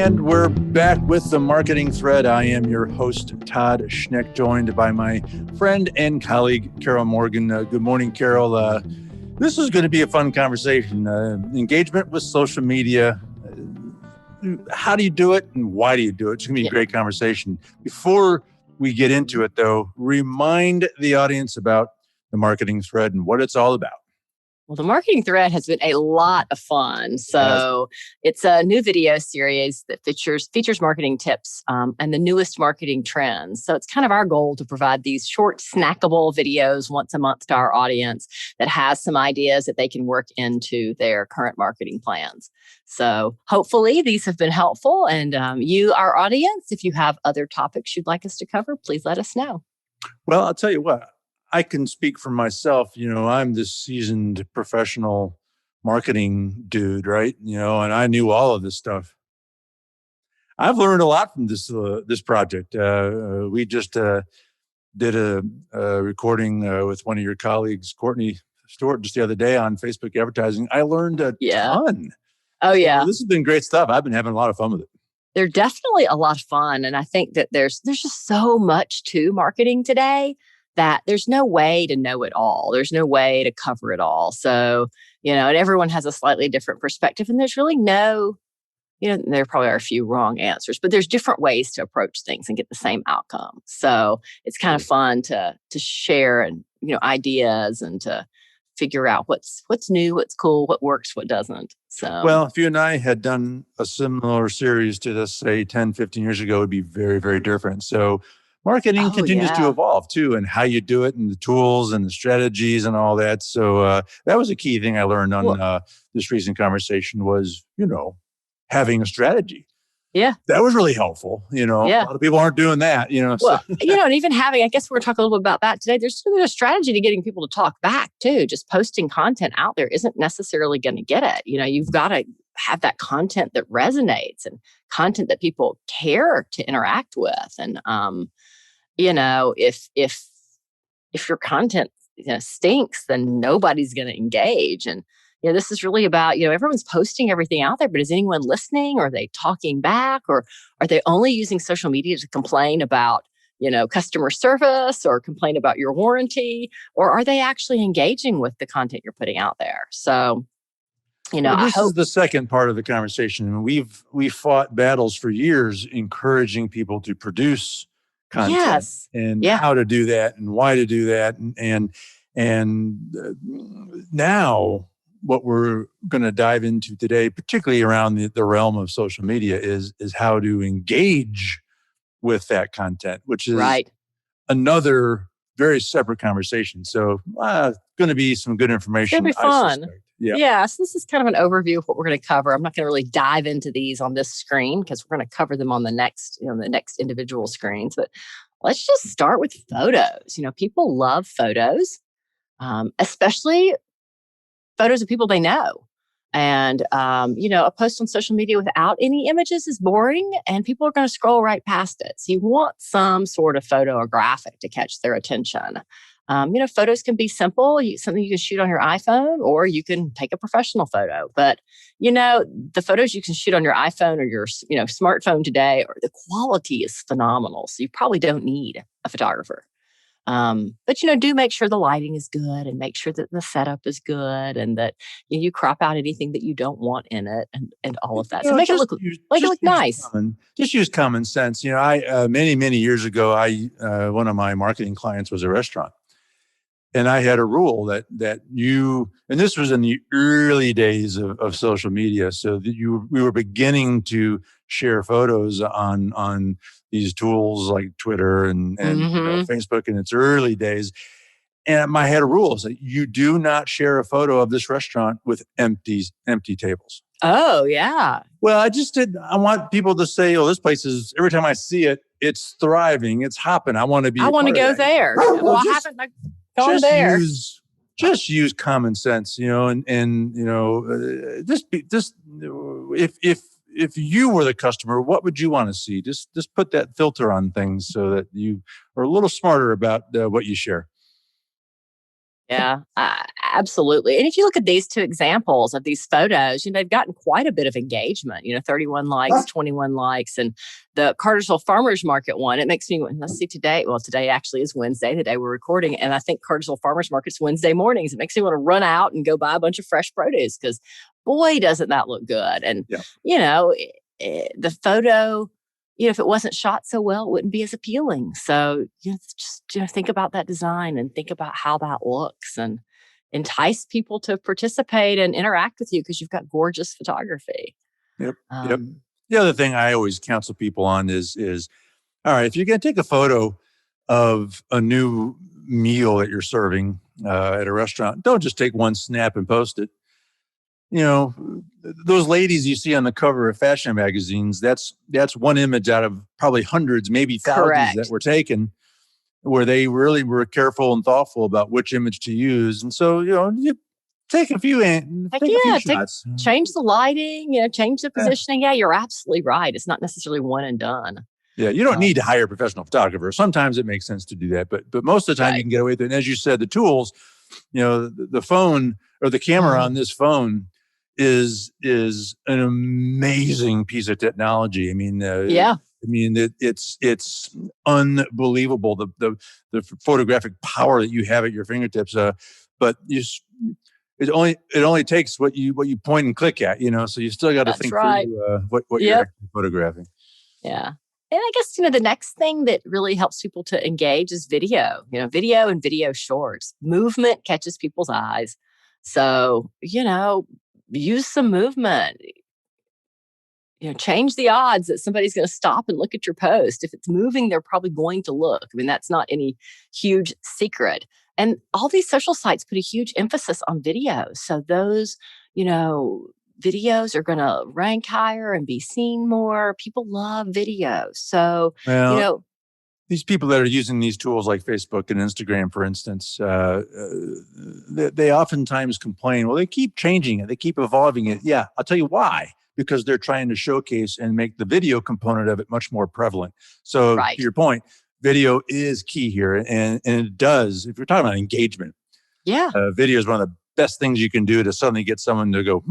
And we're back with the Marketing Thread. I am your host, Todd Schnick, joined by my friend and colleague, Carol Morgan. Good morning, Carol. This is going to be a fun conversation. Engagement with social media. How do you do it and why do you do it? It's going to be a great conversation. Before we get into it, though, remind the audience about the Marketing Thread and what it's all about. Well, the Marketing Thread has been a lot of fun. So it's a new video series that features marketing tips and the newest marketing trends. So it's kind of our goal to provide these short, snackable videos once a month to our audience that has some ideas that they can work into their current marketing plans. So hopefully these have been helpful. And you, our audience, if you have other topics you'd like us to cover, please let us know. Well, I'll tell you what. I can speak for myself. I'm this seasoned professional marketing dude, right? And I knew all of this stuff. I've learned a lot from this project. We just did a recording with one of your colleagues, Courtney Stewart, just the other day on Facebook advertising. I learned a ton. Oh, yeah. This has been great stuff. I've been having a lot of fun with it. They're definitely a lot of fun. And I think that there's just so much to marketing today that there's no way to know it all. There's no way to cover it all. So, and everyone has a slightly different perspective. And there's really there probably are a few wrong answers, but there's different ways to approach things and get the same outcome. So it's kind of fun to share and, ideas and to figure out what's new, what's cool, what works, what doesn't. So, well, if you and I had done a similar series to this, say 10, 15 years ago, it would be very, very different. So marketing continues to evolve too, and how you do it and the tools and the strategies and all that. So that was a key thing I learned on this recent conversation was, having a strategy. Yeah. That was really helpful. A lot of people aren't doing that, Well, and even having, I guess we're talking a little bit about that today. There's a strategy to getting people to talk back too. Just posting content out there isn't necessarily going to get it. You've got to have that content that resonates and content that people care to interact with. And, if your content stinks, then nobody's going to engage. And this is really about everyone's posting everything out there, but is anyone listening? Are they talking back, or are they only using social media to complain about customer service or complain about your warranty, or are they actually engaging with the content you're putting out there? So. This is the second part of the conversation. And we've fought battles for years, encouraging people to produce content and how to do that and why to do that. And now what we're going to dive into today, particularly around the realm of social media, is how to engage with that content, which is another very separate conversation. So going to be some good information. It's going to be fun. Yeah. So this is kind of an overview of what we're going to cover. I'm not going to really dive into these on this screen because we're going to cover them on the next individual screens. But let's just start with photos. People love photos, especially photos of people they know. And, a post on social media without any images is boring and people are going to scroll right past it. So you want some sort of photo or graphic to catch their attention. Photos can be simple, something you can shoot on your iPhone, or you can take a professional photo. But, the photos you can shoot on your iPhone or your, smartphone today, the quality is phenomenal. So you probably don't need a photographer. But do make sure the lighting is good and make sure that the setup is good and that you crop out anything that you don't want in it and all of that. So make it look nice. Just use common sense. I many years ago, one of my marketing clients was a restaurant. And I had a rule that and this was in the early days of social media. So that we were beginning to share photos on these tools like Twitter and Facebook in its early days. And I had a rule that you do not share a photo of this restaurant with empty tables. Oh, yeah. Well, I want people to say, this place is, every time I see it, it's thriving, it's hopping. I want to go there. Well, I haven't gone there. Just use common sense, if you were the customer, what would you want to see? Just put that filter on things so that you are a little smarter about what you share. Yeah, Absolutely. And if you look at these two examples of these photos, they've gotten quite a bit of engagement, 31 likes, 21 likes. And the Cartersville Farmers Market one, it makes me, let's see, today actually is Wednesday, the day we're recording. And I think Cartersville Farmers Market's Wednesday mornings. It makes me want to run out and go buy a bunch of fresh produce because boy, doesn't that look good. And, the photo, if it wasn't shot so well, it wouldn't be as appealing. So just think about that design and think about how that looks and entice people to participate and interact with you because you've got gorgeous photography. Yep. The other thing I always counsel people on is all right, if you're going to take a photo of a new meal that you're serving at a restaurant, don't just take one snap and post it. Those ladies you see on the cover of fashion magazines, that's one image out of probably hundreds, maybe thousands that were taken, where they really were careful and thoughtful about which image to use. And so, you take a few shots. Change the lighting, change the positioning. Yeah, you're absolutely right. It's not necessarily one and done. Yeah, you don't need to hire a professional photographer. Sometimes it makes sense to do that, but most of the time you can get away with it. And as you said, the tools, the phone or the camera on this phone is an amazing piece of technology. I mean, it's unbelievable the photographic power that you have at your fingertips. But it only takes what you point and click at. So you still got to think through what you're actually photographing. Yeah. And I guess, the next thing that really helps people to engage is video, video and video shorts. Movement catches people's eyes. So, use some movement. Change the odds that somebody's going to stop and look at your post. If it's moving, they're probably going to look. I mean, that's not any huge secret. And all these social sites put a huge emphasis on video. So those, videos are going to rank higher and be seen more. People love video. So, these people that are using these tools like Facebook and Instagram, for instance, they oftentimes complain, well, they keep changing it. They keep evolving it. Yeah, I'll tell you why. Because they're trying to showcase and make the video component of it much more prevalent. So to your point, video is key here. And it does, if you're talking about engagement, video is one of the best things you can do to suddenly get someone to go,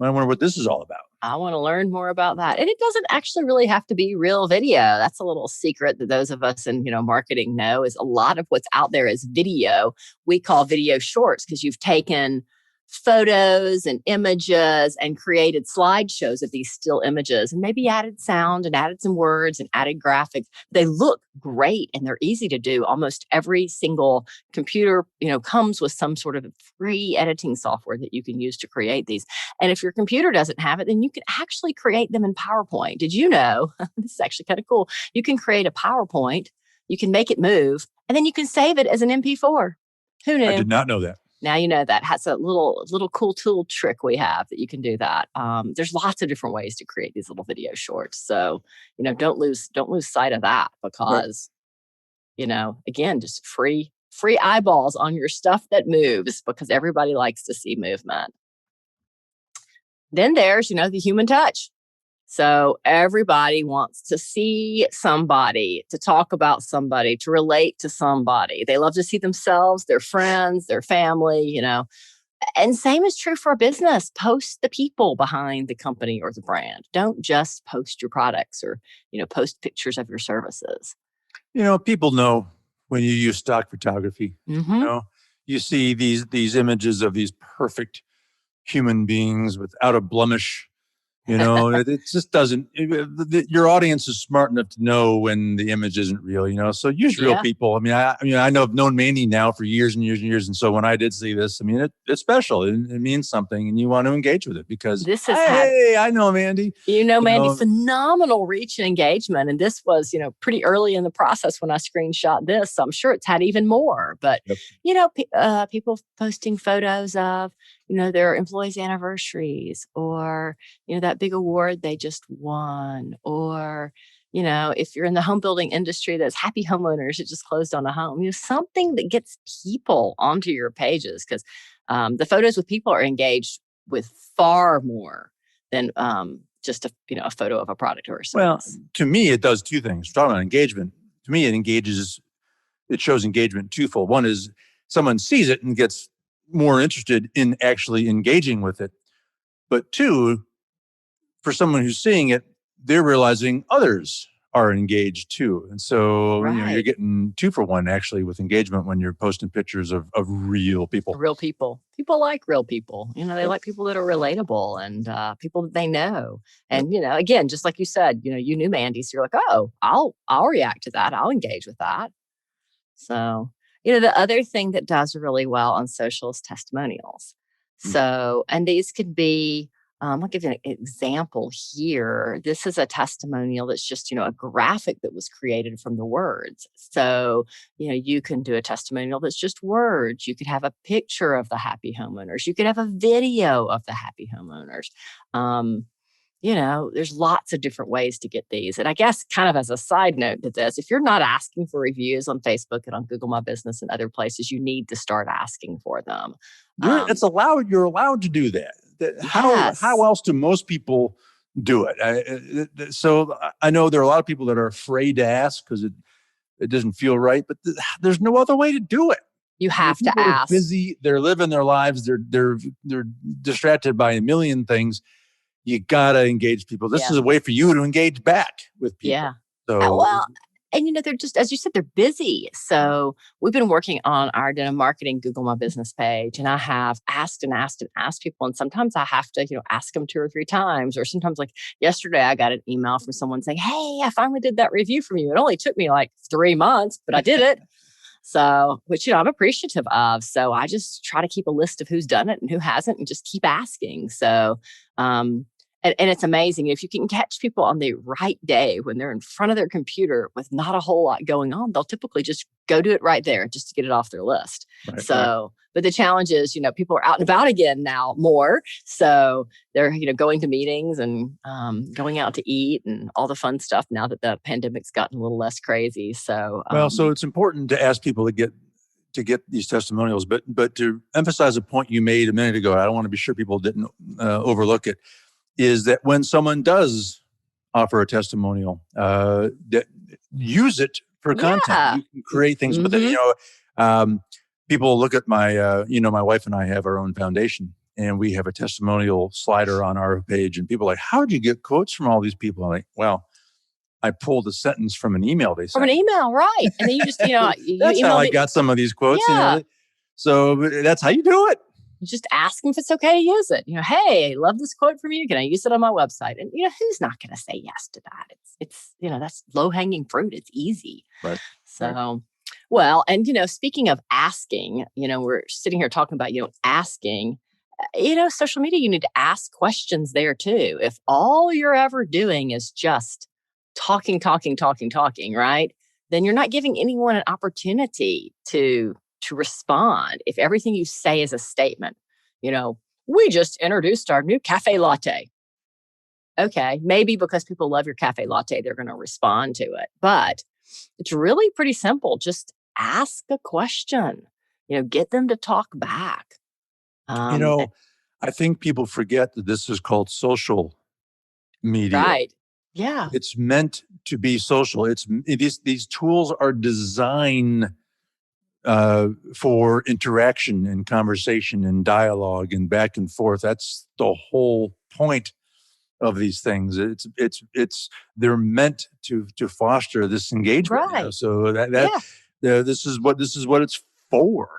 I wonder what this is all about. I want to learn more about that. And it doesn't actually really have to be real video. That's a little secret that those of us in, marketing know is a lot of what's out there is video. We call video shorts because you've taken photos and images and created slideshows of these still images and maybe added sound and added some words and added graphics. They look great and they're easy to do. Almost every single computer, comes with some sort of free editing software that you can use to create these. And if your computer doesn't have it, then you can actually create them in PowerPoint. Did you know? This is actually kind of cool. You can create a PowerPoint, you can make it move, and then you can save it as an MP4. Who knew? I did not know that. Now you know that. Has a little cool tool trick we have that you can do that. There's lots of different ways to create these little video shorts. So, don't lose sight of that because, again, just free eyeballs on your stuff that moves because everybody likes to see movement. Then there's, the human touch. So everybody wants to see somebody, to talk about somebody, to relate to somebody. They love to see themselves, their friends, their family, And same is true for a business. Post the people behind the company or the brand. Don't just post your products or, post pictures of your services. People know when you use stock photography. Mm-hmm. You see these images of these perfect human beings without a blemish. It just doesn't. Your audience is smart enough to know when the image isn't real. So use real people. I know I've known Mandy now for years and years and years, and so when I did see this, it's special. It means something, and you want to engage with it because this is I know Mandy. Mandy, phenomenal reach and engagement, and this was pretty early in the process when I screenshot this. So I'm sure it's had even more. But people posting photos of their employees' anniversaries or that big award they just won, or if you're in the home building industry, that's happy homeowners that just closed on a home. Something that gets people onto your pages because the photos with people are engaged with far more than just a photo of a product or a service. Well, to me, it does two things. We're talking about engagement. To me, it shows engagement twofold. One is someone sees it and gets more interested in actually engaging with it. But two, for someone who's seeing it, they're realizing others are engaged too. And so, you're getting 2 for 1 actually with engagement when you're posting pictures of real people. Real people. People like real people. They like people that are relatable and people that they know. And, again, just like you said, you knew Mandy, so you're like, oh, I'll react to that. I'll engage with that. So, the other thing that does really well on social is testimonials. So, and these could be, I'll give you an example here. This is a testimonial that's just, a graphic that was created from the words. So, you can do a testimonial that's just words. You could have a picture of the happy homeowners. You could have a video of the happy homeowners. There's lots of different ways to get these. And I guess kind of as a side note to this, if you're not asking for reviews on Facebook and on Google My Business and other places, you need to start asking for them. It's allowed. You're allowed to do that. How else do most people do it? So I know there are a lot of people that are afraid to ask because it doesn't feel right, but there's no other way to do it. You have to ask. Are busy. They're living their lives. They're distracted by a million things. You gotta engage people. This is a way for you to engage back with people. Yeah. So, and they're just, as you said, they're busy. So we've been working on our Denim Marketing Google My Business page, and I have asked and asked and asked people, and sometimes I have to, ask them 2 or 3 times, or sometimes like yesterday, I got an email from someone saying, "Hey, I finally did that review from you. It only took me like 3 months, but I did it." So, which, I'm appreciative of. So I just try to keep a list of who's done it and who hasn't and just keep asking. So, and it's amazing. If you can catch people on the right day when they're in front of their computer with not a whole lot going on, they'll typically just go do it right there just to get it off their list. Right. But the challenge is, people are out and about again now more. So they're, going to meetings and going out to eat and all the fun stuff now that the pandemic's gotten a little less crazy. So, so it's important to ask people to get these testimonials, but to emphasize a point you made a minute ago, I don't want to be sure people didn't overlook it, is that when someone does offer a testimonial, that use it for content. You can create things with it. People look at my, my wife and I have our own foundation, and we have a testimonial slider on our page, and people are like, "How did you get quotes from all these people?" I'm like, "Well, I pulled a sentence from an email they sent." From an email, right? And then you just, that's how I got some of these quotes. Yeah. So that's how you do it. You just ask them if it's okay to use it. Hey, I love this quote from you. Can I use it on my website? And who's not going to say yes to that? It's that's low hanging fruit. It's easy. Right. So, well, and speaking of asking, we're sitting here talking about asking. Social media, you need to ask questions there too. If all you're ever doing is just talking, right? Then you're not giving anyone an opportunity to respond. If everything you say is a statement, we just introduced our new cafe latte. Okay, maybe because people love your cafe latte, they're going to respond to it. But it's really pretty simple. Just ask a question, get them to talk back. I think people forget that this is called social media. Right. Yeah. It's meant to be social. These tools are designed for interaction and conversation and dialogue and back and forth. That's the whole point of these things. They're meant to foster this engagement. Right. So this is what it's for.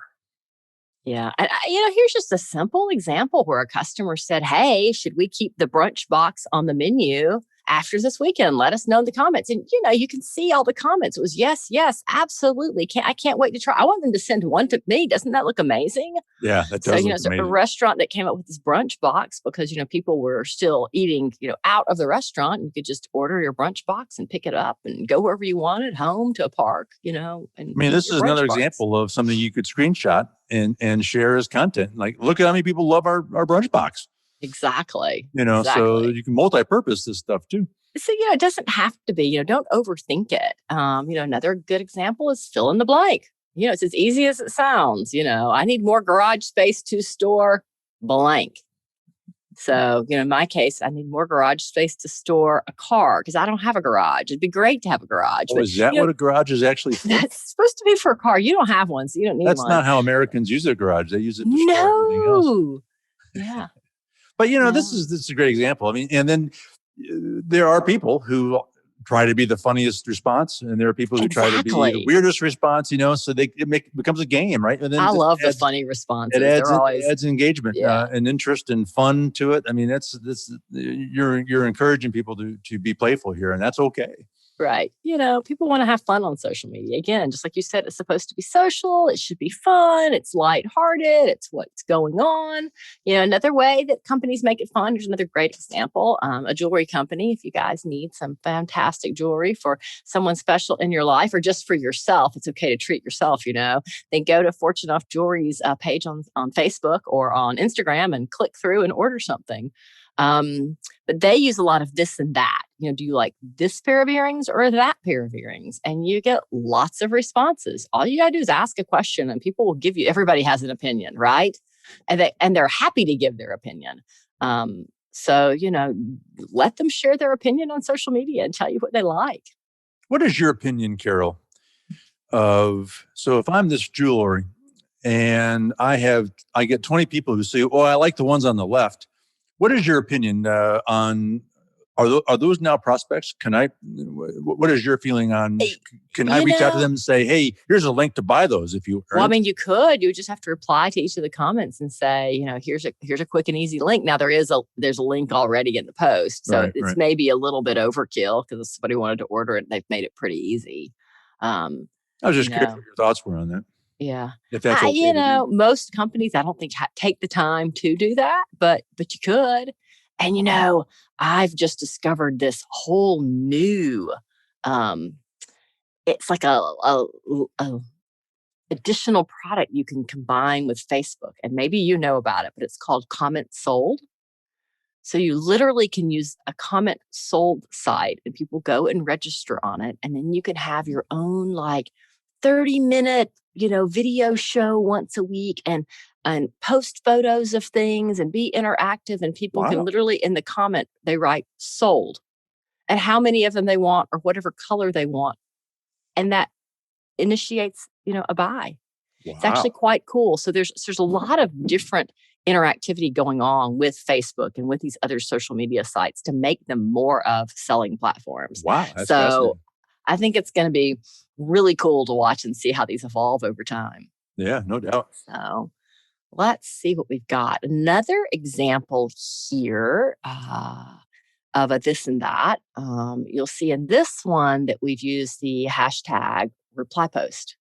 Yeah. And, here's just a simple example where a customer said, "Hey, should we keep the brunch box on the menu after this weekend? Let us know in the comments." And, you can see all the comments. It was yes, absolutely. I can't wait to try. I want them to send one to me. Doesn't that look amazing? Yeah, that does look amazing. A restaurant that came up with this brunch box because, people were still eating, out of the restaurant. You could just order your brunch box and pick it up and go wherever you wanted, home to a park, and this is another example of something you could screenshot and share as content. Like, look at how many people love our brunch box. Exactly. So you can multi-purpose this stuff too. So, it doesn't have to be, don't overthink it. Another good example is fill in the blank. It's as easy as it sounds. I need more garage space to store blank. So, in my case, I need more garage space to store a car because I don't have a garage. It'd be great to have a garage. Oh, is that what a garage is actually for? That's supposed to be for a car. You don't have one, so you don't need one. That's not how Americans use a garage. They use it to store everything else. Yeah. But, this is a great example. I mean, and then there are people who try to be the funniest response, and there are people who try to be the weirdest response, so it becomes a game, right? And then I love the funny responses. It adds engagement and interest and fun to it. I mean, you're encouraging people to be playful here, and that's okay. Right. People want to have fun on social media. Again, just like you said, it's supposed to be social. It should be fun. It's lighthearted. It's what's going on. Another way that companies make it fun, here's another great example. A jewelry company, if you guys need some fantastic jewelry for someone special in your life or just for yourself, it's okay to treat yourself, then go to Fortune Off Jewelry's page on Facebook or on Instagram and click through and order something. But they use a lot of this and that. Do you like this pair of earrings or that pair of earrings? And you get lots of responses. All you got to do is ask a question and people will give you, everybody has an opinion, right? And they're happy to give their opinion. So, let them share their opinion on social media and tell you what they like. What is your opinion, Carol, so if I'm this jeweler and I get 20 people who say, I like the ones on the left. What is your opinion on, are those now prospects? What is your feeling on, can I reach out to them and say, hey, here's a link to buy those if you Well, I mean, you could. You just have to reply to each of the comments and say, here's a quick and easy link. Now there's a link already in the post. So it's maybe a little bit overkill because if somebody wanted to order it, they've made it pretty easy. I was just curious what your thoughts were on that. Yeah. If that's okay most companies, I don't think take the time to do that, but you could. And, I've just discovered this whole new, it's like a additional product you can combine with Facebook. And maybe you know about it, but it's called Comment Sold. So you literally can use a comment sold site and people go and register on it. And then you can have your own 30-minute, video show once a week and post photos of things and be interactive. And people can literally in the comment, they write sold and how many of them they want or whatever color they want. And that initiates, a buy. Wow. It's actually quite cool. So there's a lot of different interactivity going on with Facebook and with these other social media sites to make them more of selling platforms. Wow. That's fascinating. I think it's going to be really cool to watch and see how these evolve over time. Yeah, no doubt. So let's see what we've got. Another example here of a this and that. You'll see in this one that we've used the hashtag reply post.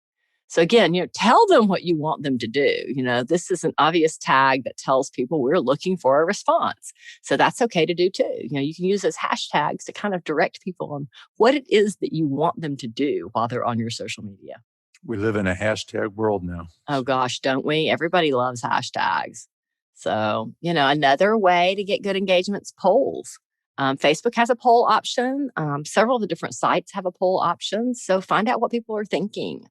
So again, tell them what you want them to do. This is an obvious tag that tells people we're looking for a response. So that's okay to do too. You can use those hashtags to kind of direct people on what it is that you want them to do while they're on your social media. We live in a hashtag world now. Oh gosh, don't we? Everybody loves hashtags. So, another way to get good engagement's polls. Facebook has a poll option. Several of the different sites have a poll option. So find out what people are thinking.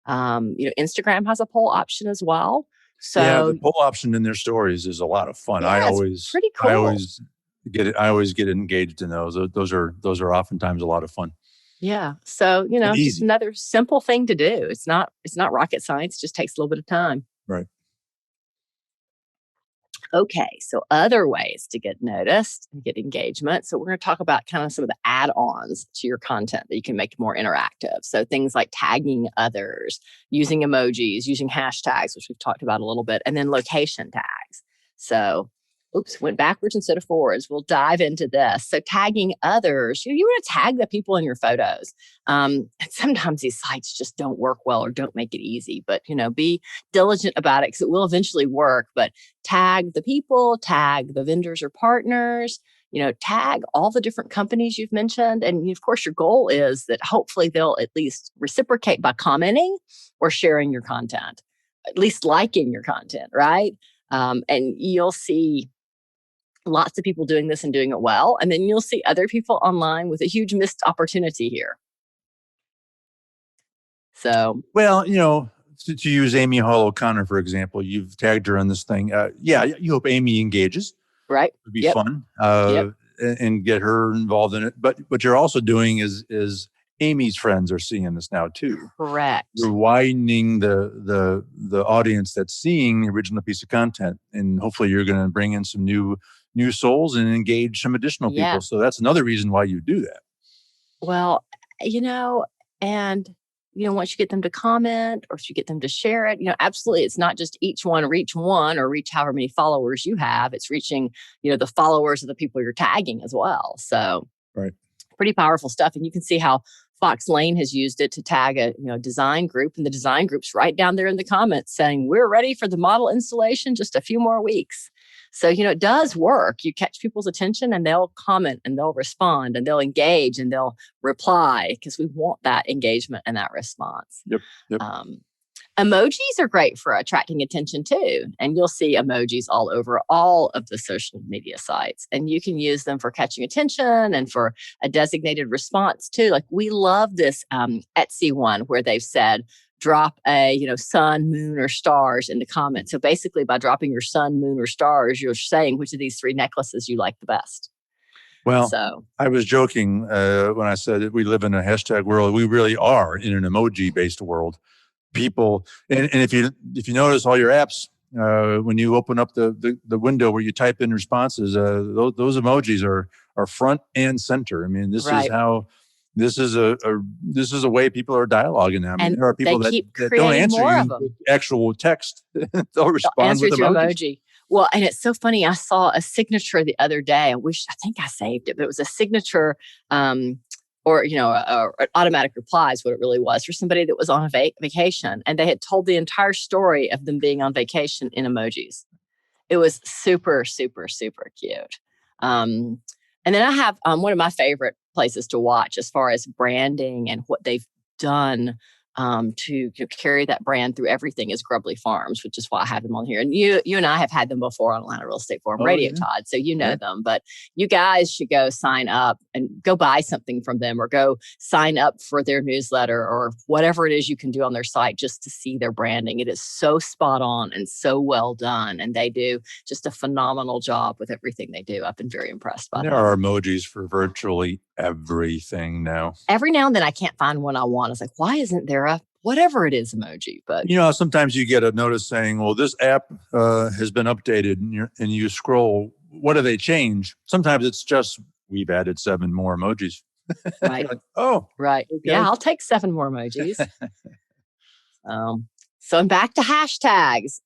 Instagram has a poll option as well. So the poll option in their stories is a lot of fun. It's pretty cool. I always get engaged in those. Those are oftentimes a lot of fun. Yeah. So, just another simple thing to do. It's not rocket science, it just takes a little bit of time. Right. Okay, so other ways to get noticed and get engagement. So we're going to talk about kind of some of the add-ons to your content that you can make more interactive. So things like tagging others, using emojis, using hashtags, which we've talked about a little bit, and then location tags. So, went backwards instead of forwards. We'll dive into this. So tagging others, you want to tag the people in your photos. And sometimes these sites just don't work well or don't make it easy, but be diligent about it because it will eventually work. But tag the people, tag the vendors or partners, tag all the different companies you've mentioned. And of course, your goal is that hopefully they'll at least reciprocate by commenting or sharing your content, at least liking your content, right? And you'll see lots of people doing this and doing it well. And then you'll see other people online with a huge missed opportunity here. So, well, to use Amy Hall O'Connor, for example, you've tagged her on this thing. You hope Amy engages. Right. Would be fun. And get her involved in it. But what you're also doing is Amy's friends are seeing this now too. Correct. You're widening the audience that's seeing the original piece of content, and hopefully you're going to bring in some new souls and engage some additional people. So that's another reason why you do that. Well, and once you get them to comment or if you get them to share it, absolutely, it's not just each one reach one or reach however many followers you have. It's reaching, the followers of the people you're tagging as well. So pretty powerful stuff. And you can see how Fox Lane has used it to tag a design group, and the design group's right down there in the comments saying, we're ready for the model installation, just a few more weeks. So, it does work. You catch people's attention and they'll comment and they'll respond and they'll engage and they'll reply because we want that engagement and that response. Yep. Emojis are great for attracting attention too. And you'll see emojis all over all of the social media sites. And you can use them for catching attention and for a designated response too. Like we love this Etsy one where they've said, drop a, sun, moon, or stars in the comments. So basically by dropping your sun, moon, or stars, you're saying which of these 3 necklaces you like the best. Well, I was joking when I said that we live in a hashtag world. We really are in an emoji-based world. People, and if you notice all your apps, when you open up the window where you type in responses, those emojis are front and center. I mean, this is how. This is a way people are dialoguing now. I mean, and there are people that don't answer you with actual text. They'll respond with emoji. Well, and it's so funny. I saw a signature the other day. I think I saved it, but it was a signature, or automatic replies. What it really was for somebody that was on a vacation, and they had told the entire story of them being on vacation in emojis. It was super, super, super cute. And then I have one of my favorite places to watch as far as branding and what they've done to carry that brand through everything is Grubbly Farms, which is why I have them on here. And you and I have had them before on Atlanta Real Estate Forum Radio, Todd. So you know them, but you guys should go sign up and go buy something from them or go sign up for their newsletter or whatever it is you can do on their site just to see their branding. It is so spot on and so well done. And they do just a phenomenal job with everything they do. I've been very impressed by that. There are emojis for virtually everything now. Every now and then I can't find one I want. It's like, why isn't there a whatever it is emoji? But sometimes you get a notice saying, well, this app has been updated, and you scroll, what do they change? Sometimes it's just, we've added 7 more emojis. Right. Like, oh, right. Okay. Yeah, I'll take 7 more emojis. So I'm back to hashtags.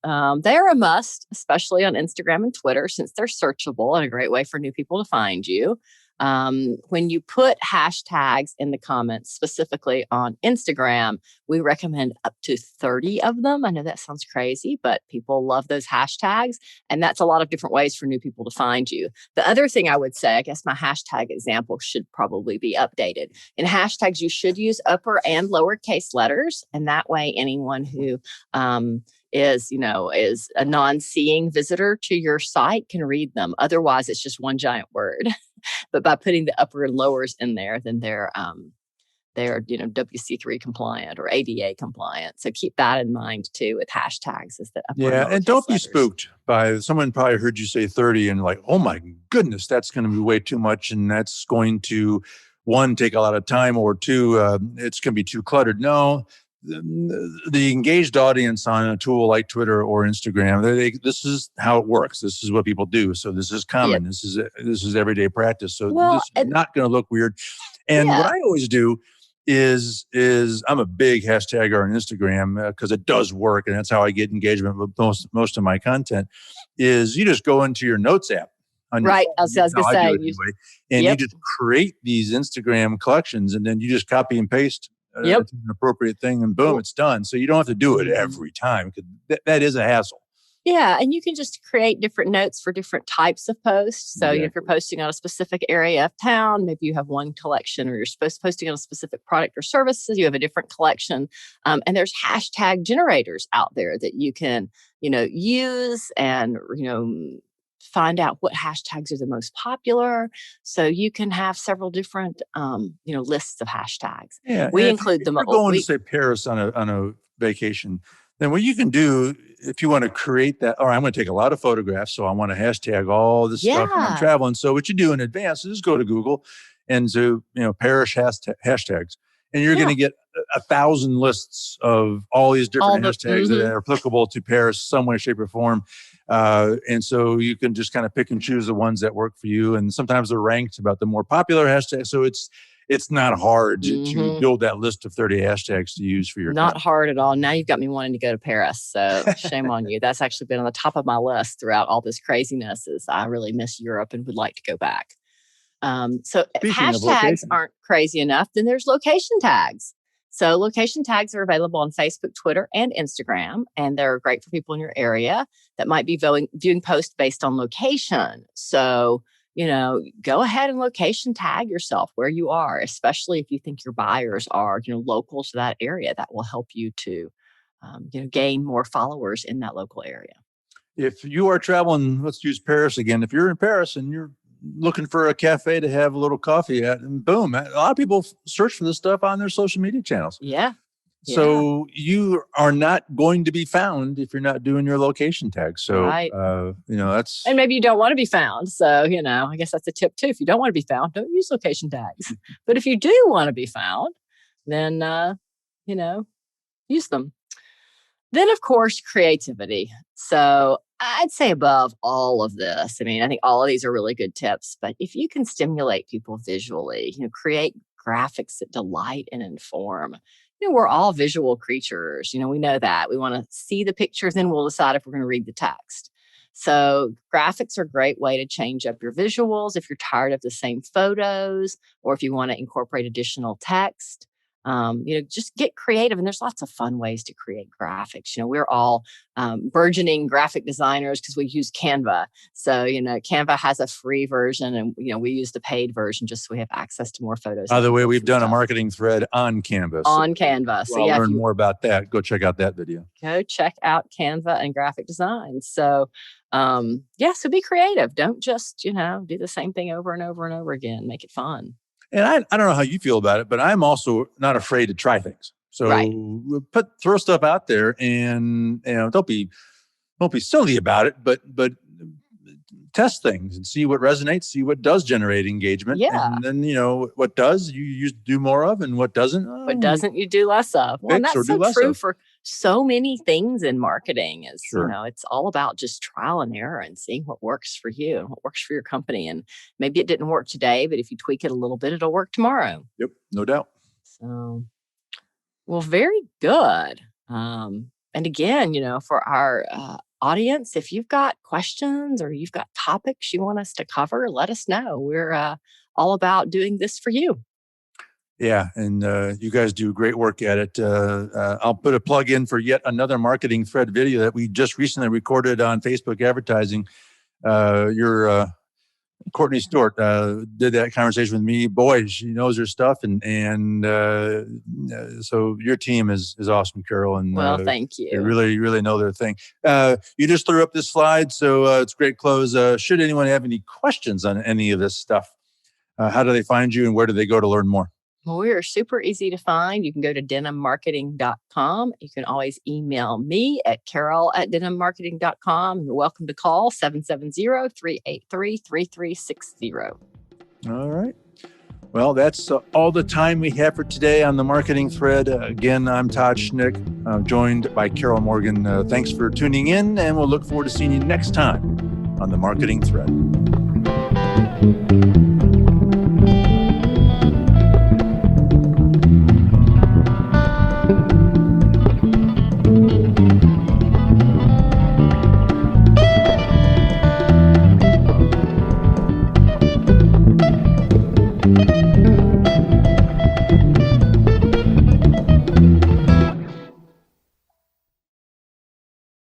They're a must, especially on Instagram and Twitter, since they're searchable and a great way for new people to find you. When you put hashtags in the comments, specifically on Instagram, we recommend up to 30 of them. I know that sounds crazy, but people love those hashtags. And that's a lot of different ways for new people to find you. The other thing I would say, I guess my hashtag example should probably be updated. In hashtags, you should use upper and lowercase letters. And that way, anyone who is a non-seeing visitor to your site can read them. Otherwise, it's just one giant word. But by putting the upper and lowers in there, then they're WC3 compliant or ADA compliant. So keep that in mind too with hashtags. Is that and don't be spooked by someone. Probably heard you say 30 and like, oh my goodness, that's going to be way too much, and that's going to 1, take a lot of time, or 2, it's going to be too cluttered. No. The engaged audience on a tool like Twitter or Instagram, this is how it works. This is what people do. So this is common. This is everyday practice. So this is not going to look weird. And what I always do is I'm a big hashtagger on Instagram because it does work, and that's how I get engagement with most of my content. Is you just go into your notes app. Right. I was going to say, anyway, and you just create these Instagram collections, and then you just copy and paste. It's an appropriate thing, and boom, it's done. So you don't have to do it every time, because that is a hassle. Yeah, and you can just create different notes for different types of posts. So if you're posting on a specific area of town, maybe you have one collection, or you're posting on a specific product or services, you have a different collection. And there's hashtag generators out there that you can, use and, find out what hashtags are the most popular. So you can have several different, lists of hashtags. Yeah, we include them. If you're going to say Paris on a vacation, Then what you can do, if you want to create that, or I'm going to take a lot of photographs, so I want to hashtag all this stuff when I'm traveling. So what you do in advance is go to Google and do, parish hashtags. And you're going to get 1,000 lists of all these different hashtags that are applicable to Paris some way, shape, or form. And so you can just kind of pick and choose the ones that work for you. And sometimes they're ranked about the more popular hashtags. So it's not hard to build that list of 30 hashtags to use for your Not hard at all. Now you've got me wanting to go to Paris. So shame on you. That's actually been on the top of my list throughout all this craziness. Is I really miss Europe and would like to go back. So if hashtags aren't crazy enough, then there's location tags. So location tags are available on Facebook, Twitter, and Instagram, and they're great for people in your area that might be viewing posts based on location. So, go ahead and location tag yourself where you are, especially if you think your buyers are, local to that area. That will help you to, gain more followers in that local area. If you are traveling, let's use Paris again. If you're in Paris and you're looking for a cafe to have a little coffee at, and boom, a lot of people search for this stuff on their social media channels. Yeah. So you are not going to be found if you're not doing your location tag. So, that's... And maybe you don't want to be found. So, I guess that's a tip too. If you don't want to be found, don't use location tags. But if you do want to be found, then, use them. Then, of course, creativity. So I'd say above all of this, I think all of these are really good tips, but if you can stimulate people visually, create graphics that delight and inform, we're all visual creatures. We know that. We want to see the pictures, then we'll decide if we're going to read the text. So graphics are a great way to change up your visuals if you're tired of the same photos, or if you want to incorporate additional text. Just get creative. And there's lots of fun ways to create graphics. We're all burgeoning graphic designers because we use Canva. So, Canva has a free version and, we use the paid version just so we have access to more photos. By the way, we've done a marketing thread on Canva. On Canva. So learn more about that. Go check out that video. Go check out Canva and graphic design. So, so be creative. Don't just, do the same thing over and over and over again. Make it fun. And I don't know how you feel about it, but I'm also not afraid to try things. So throw stuff out there, and don't be silly about it, but test things and see what resonates, see what does generate engagement. Yeah. And then what does you do more of, and what doesn't. What doesn't you do less of? Well, and that's so true for so many things in marketing. Is it's all about just trial and error and seeing what works for you and what works for your company. And maybe it didn't work today, but if you tweak it a little bit, it'll work tomorrow. Yep, no doubt. So, well, very good. And again, for our audience, if you've got questions or you've got topics you want us to cover, let us know. We're all about doing this for you. Yeah, and you guys do great work at it. I'll put a plug in for yet another marketing thread video that we just recently recorded on Facebook advertising. Your Courtney Stewart did that conversation with me. Boy, she knows her stuff, and so your team is awesome, Carol. And thank you. They really know their thing. You just threw up this slide, so it's a great close. Should anyone have any questions on any of this stuff, how do they find you, and where do they go to learn more? Well, we are super easy to find. You can go to denimmarketing.com. You can always email me at carol@denimmarketing.com. You're welcome to call 770-383-3360. All right. Well, that's all the time we have for today on the Marketing Thread. Again, I'm Todd Schnick, joined by Carol Morgan. Thanks for tuning in, and we'll look forward to seeing you next time on the Marketing Thread.